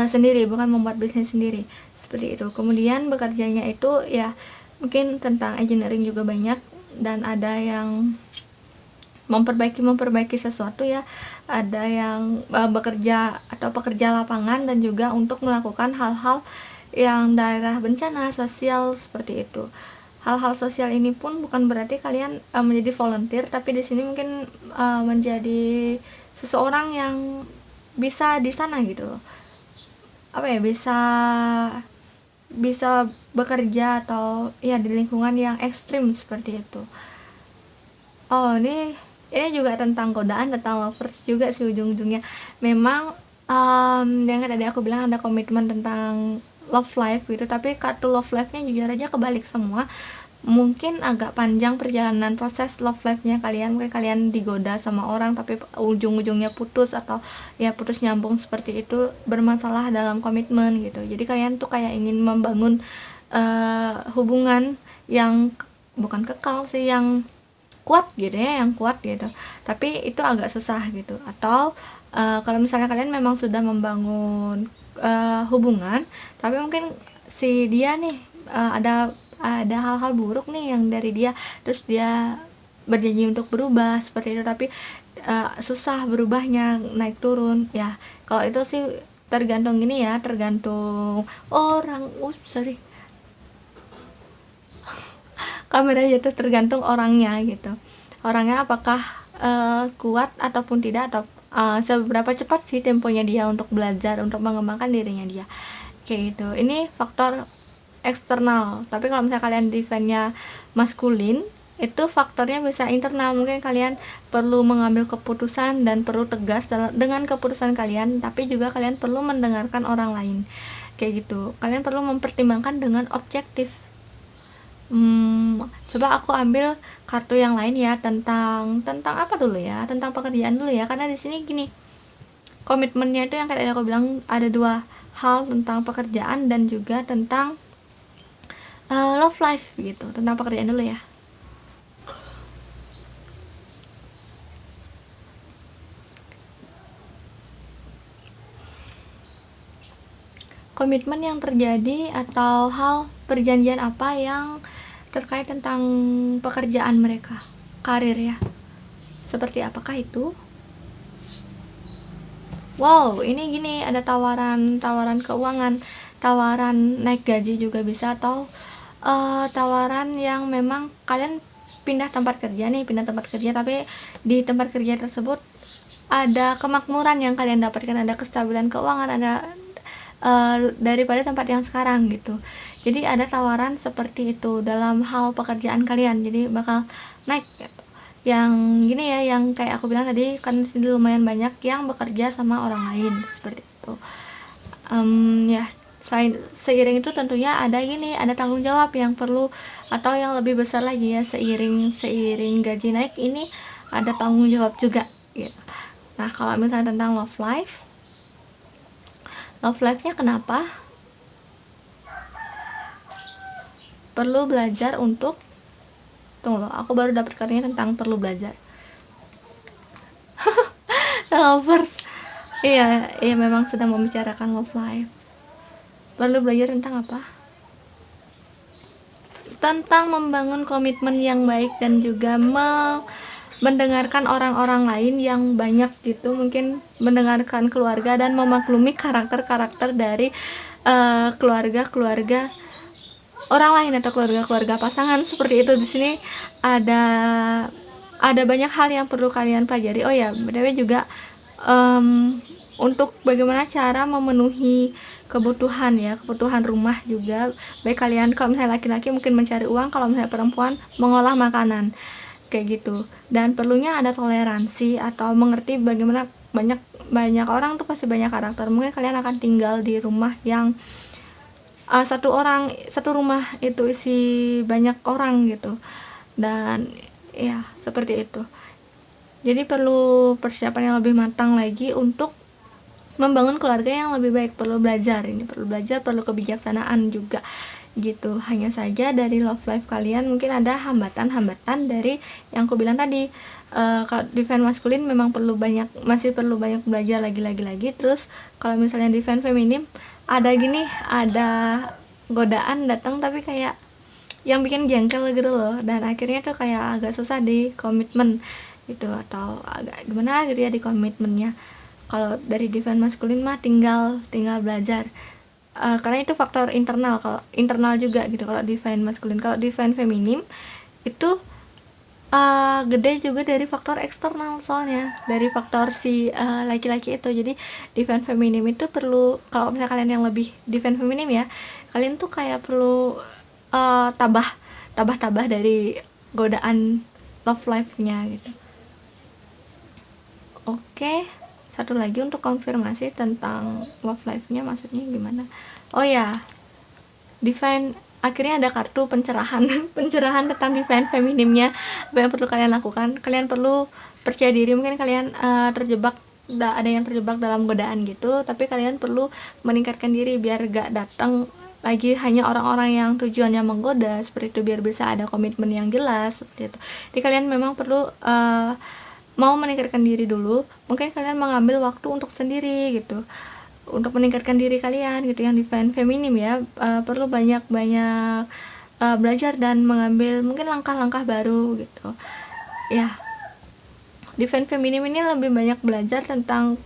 sendiri, bukan membuat bisnis sendiri, seperti itu. Kemudian bekerjanya itu ya mungkin tentang engineering juga banyak, dan ada yang memperbaiki sesuatu ya, ada yang bekerja atau pekerja lapangan, dan juga untuk melakukan hal-hal yang daerah bencana sosial seperti itu. Hal-hal sosial ini pun bukan berarti kalian menjadi volunteer, tapi di sini mungkin menjadi seseorang yang bisa di sana gitu loh, apa ya, bisa bekerja atau ya di lingkungan yang ekstrim seperti itu. Oh, ini juga tentang godaan, tentang lovers juga sih ujung-ujungnya. Memang yang tadi aku bilang ada komitmen tentang love life gitu, tapi kartu love life-nya jujur aja kebalik semua. Mungkin agak panjang perjalanan proses love life-nya kalian, mungkin kalian digoda sama orang tapi ujung-ujungnya putus, atau ya putus nyambung seperti itu, bermasalah dalam komitmen gitu. Jadi kalian tuh kayak ingin membangun hubungan yang bukan kekal sih, yang kuat gitu ya, yang kuat gitu, tapi itu agak susah gitu. Atau kalau misalnya kalian memang sudah membangun hubungan, tapi mungkin si dia nih ada hal-hal buruk nih yang dari dia, terus dia berjanji untuk berubah seperti itu, tapi susah berubahnya, naik turun ya. Kalau itu sih tergantung ini ya, tergantung orang. Sorry, kameranya itu tergantung orangnya gitu. Orangnya apakah kuat ataupun tidak, atau seberapa cepat sih temponya dia untuk belajar, untuk mengembangkan dirinya dia, kayak gitu. Ini faktor eksternal. Tapi kalau misalnya kalian defense-nya maskulin, itu faktornya bisa internal. Mungkin kalian perlu mengambil keputusan dan perlu tegas dengan keputusan kalian, tapi juga kalian perlu mendengarkan orang lain, kayak gitu. Kalian perlu mempertimbangkan dengan objektif. Coba aku ambil kartu yang lain ya, tentang apa dulu ya, tentang pekerjaan dulu ya, karena di sini gini, komitmennya itu yang kayak aku bilang ada dua hal, tentang pekerjaan dan juga tentang love life gitu. Tentang pekerjaan dulu ya. Komitmen yang terjadi atau hal perjanjian apa yang terkait tentang pekerjaan mereka, karir ya, seperti apakah itu? Wow, ini gini, ada tawaran keuangan, tawaran naik gaji juga bisa, atau tawaran yang memang kalian pindah tempat kerja, tapi di tempat kerja tersebut ada kemakmuran yang kalian dapatkan, ada kestabilan keuangan, ada daripada tempat yang sekarang gitu. Jadi ada tawaran seperti itu dalam hal pekerjaan kalian, jadi bakal naik gitu. Yang gini ya, yang kayak aku bilang tadi, kan sini lumayan banyak yang bekerja sama orang lain seperti itu. Ya, seiring itu tentunya ada tanggung jawab yang perlu, atau yang lebih besar lagi ya, seiring gaji naik ini ada tanggung jawab juga gitu. Nah, kalau misalnya tentang love life-nya kenapa perlu belajar untuk, tunggu loh, aku baru dapat kartunya tentang perlu belajar. Lovers, iya memang sedang membicarakan love life. Perlu belajar tentang apa? Tentang membangun komitmen yang baik, dan juga mendengarkan orang-orang lain yang banyak gitu, mungkin mendengarkan keluarga dan memaklumi karakter dari keluarga orang lain atau keluarga pasangan seperti itu. Di sini ada banyak hal yang perlu kalian pelajari. Oh ya, btw juga untuk bagaimana cara memenuhi kebutuhan rumah juga, baik kalian, kalau misalnya laki-laki mungkin mencari uang, kalau misalnya perempuan mengolah makanan, kayak gitu. Dan perlunya ada toleransi atau mengerti bagaimana banyak orang tuh pasti banyak karakter. Mungkin kalian akan tinggal di rumah yang satu rumah itu isi banyak orang gitu, dan ya seperti itu. Jadi perlu persiapan yang lebih matang lagi untuk membangun keluarga yang lebih baik. Perlu belajar, perlu kebijaksanaan juga gitu. Hanya saja dari love life kalian mungkin ada hambatan-hambatan dari yang aku bilang tadi. Kalau divine maskulin memang masih perlu banyak belajar lagi. Terus kalau misalnya divine feminim ada godaan datang tapi kayak yang bikin jengkel gitu loh, dan akhirnya tuh kayak agak susah di komitmen gitu, atau agak gimana gitu ya di komitmennya. Kalau dari divine maskulin mah tinggal belajar, karena itu faktor internal, kalau internal juga gitu kalau divine maskulin. Kalau divine feminim itu gede juga dari faktor eksternal, soalnya dari faktor si laki-laki itu. Jadi divine feminim itu perlu, kalau misalnya kalian yang lebih divine feminim ya, kalian tuh kayak perlu tabah dari godaan love life-nya gitu. Oke, satu lagi untuk konfirmasi tentang love life-nya, maksudnya gimana? Oh ya, divine, akhirnya ada kartu pencerahan pencerahan tentang divine feminimnya. Apa yang perlu kalian lakukan? Kalian perlu percaya diri. Mungkin kalian ada yang terjebak dalam godaan gitu, tapi kalian perlu meningkatkan diri biar gak datang lagi hanya orang-orang yang tujuannya menggoda seperti itu, biar bisa ada komitmen yang jelas seperti itu. Jadi kalian memang perlu mau meningkatkan diri dulu. Mungkin kalian mengambil waktu untuk sendiri gitu, untuk meningkatkan diri kalian gitu. Yang divine feminim ya, perlu banyak belajar dan mengambil mungkin langkah-langkah baru gitu ya. Divine feminim ini lebih banyak belajar tentang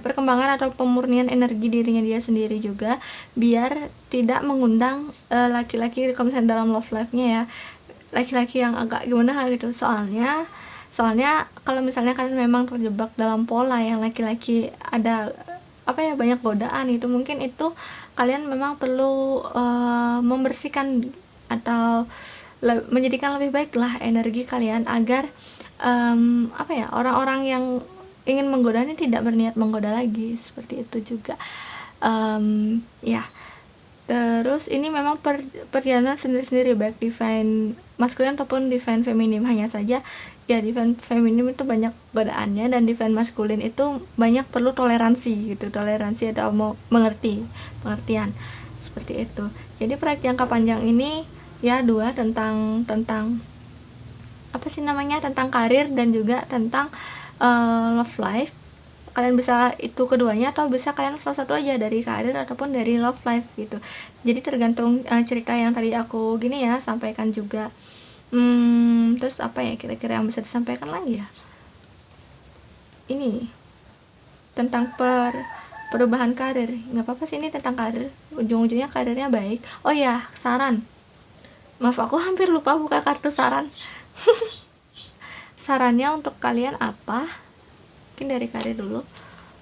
perkembangan atau pemurnian energi dirinya dia sendiri juga, biar tidak mengundang laki-laki kalau misalnya dalam love life-nya ya, laki-laki yang agak gimana gitu. Soalnya kalau misalnya kalian memang terjebak dalam pola yang laki-laki ada banyak godaan itu, mungkin itu kalian memang perlu membersihkan atau menjadikan lebih baik lah energi kalian, agar orang-orang yang ingin menggoda ini tidak berniat menggoda lagi, seperti itu juga. Ya, terus ini memang perjalanan sendiri-sendiri, baik divine maskulin ataupun divine feminim. Hanya saja ya divine feminim itu banyak godaannya, dan divine maskulin itu banyak perlu toleransi atau mau pengertian seperti itu. Jadi proyek jangka panjang ini ya dua, tentang tentang karir dan juga tentang love life. Kalian bisa itu keduanya, atau bisa kalian salah satu aja, dari karir ataupun dari love life gitu. Jadi tergantung cerita yang tadi aku sampaikan juga. Terus kira-kira yang bisa disampaikan lagi ya? Ini tentang perubahan karir. Nggak apa-apa sih, ini tentang karir, ujung-ujungnya karirnya baik. Oh ya, saran, maaf aku hampir lupa buka kartu saran. Sarannya untuk kalian apa? Mungkin dari karir dulu.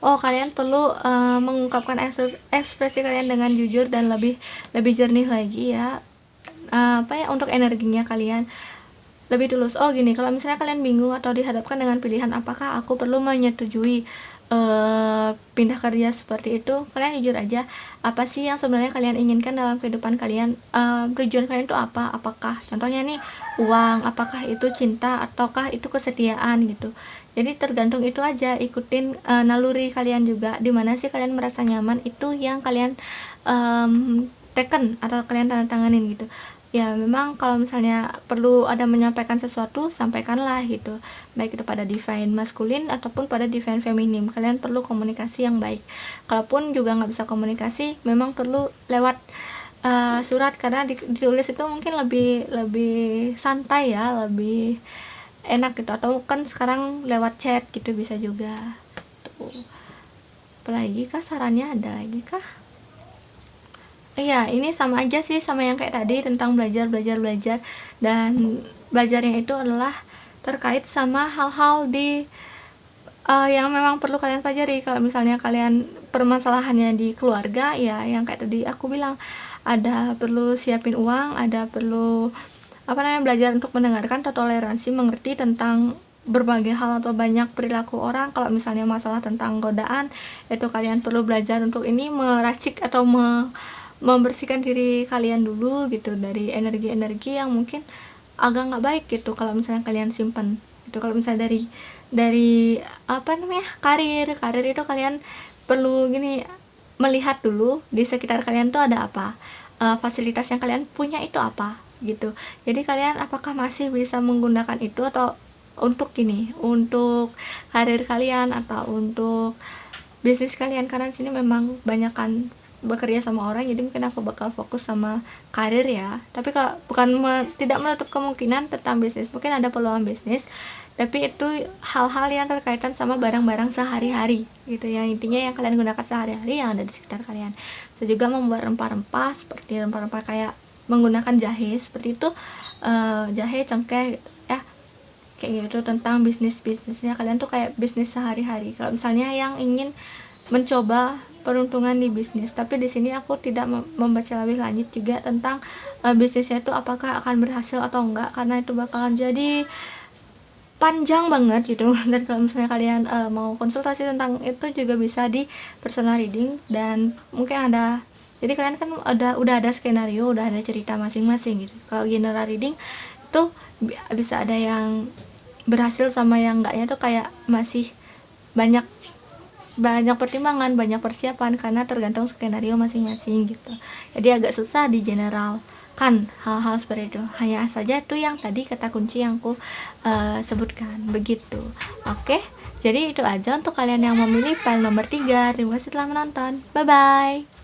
Kalian perlu mengungkapkan ekspresi kalian dengan jujur dan lebih jernih lagi ya. Untuk energinya kalian lebih tulus. Kalau misalnya kalian bingung atau dihadapkan dengan pilihan apakah aku perlu menyetujui pindah kerja seperti itu, kalian jujur aja, apa sih yang sebenarnya kalian inginkan dalam kehidupan kalian. Tujuan kalian itu apa? Apakah contohnya nih uang, apakah itu cinta, ataukah itu kesetiaan gitu. Jadi tergantung itu aja, ikutin naluri kalian juga, dimana sih kalian merasa nyaman, itu yang kalian teken atau kalian tanda tanganin gitu ya. Memang kalau misalnya perlu ada menyampaikan sesuatu, sampaikanlah gitu, baik itu pada divine maskulin ataupun pada divine feminim. Kalian perlu komunikasi yang baik. Kalaupun juga nggak bisa komunikasi, memang perlu lewat surat, karena ditulis itu mungkin lebih santai ya, lebih enak gitu. Atau kan sekarang lewat chat gitu bisa juga tuh. Apalagi kah sarannya, ada lagi kah? Iya, ini sama aja sih sama yang kayak tadi, tentang belajar, dan belajarnya itu adalah terkait sama hal-hal yang memang perlu kalian pelajari. Kalau misalnya kalian permasalahannya di keluarga ya, yang kayak tadi aku bilang, ada perlu siapin uang, ada perlu belajar untuk mendengarkan atau toleransi, mengerti tentang berbagai hal atau banyak perilaku orang. Kalau misalnya masalah tentang godaan, itu kalian perlu belajar untuk ini meracik atau membersihkan diri kalian dulu gitu dari energi-energi yang mungkin agak nggak baik gitu. Kalau misalnya kalian simpan itu, kalau misalnya dari karir itu kalian perlu melihat dulu di sekitar kalian tuh ada apa. fasilitas yang kalian punya itu apa gitu. Jadi kalian apakah masih bisa menggunakan itu atau untuk untuk karir kalian atau untuk bisnis kalian, karena di sini memang banyakan bekerja sama orang, jadi mungkin aku bakal fokus sama karir ya. Tapi kalau bukan tidak menutup kemungkinan tentang bisnis, mungkin ada peluang bisnis, tapi itu hal-hal yang terkaitan sama barang-barang sehari-hari gitu, yang intinya yang kalian gunakan sehari-hari yang ada di sekitar kalian. Bisa juga membuat rempah-rempah, seperti rempah-rempah kayak menggunakan jahe seperti itu, jahe, cengkeh ya, kayak gitu. Tentang bisnisnya kalian tuh kayak bisnis sehari-hari. Kalau misalnya yang ingin mencoba peruntungan di bisnis, tapi di sini aku tidak membaca lebih lanjut juga tentang bisnisnya itu apakah akan berhasil atau enggak, karena itu bakalan jadi panjang banget gitu. Dan kalau misalnya kalian mau konsultasi tentang itu juga bisa di personal reading, dan mungkin ada, jadi kalian kan udah ada skenario, udah ada cerita masing-masing gitu. Kalau general reading itu bisa ada yang berhasil sama yang enggaknya tuh kayak masih banyak pertimbangan, banyak persiapan, karena tergantung skenario masing-masing gitu. Jadi agak susah di general kan hal-hal seperti itu. Hanya saja tuh yang tadi kata kunci yang aku sebutkan begitu. Oke, jadi itu aja untuk kalian yang memilih file nomor 3. Terima kasih telah menonton. Bye bye.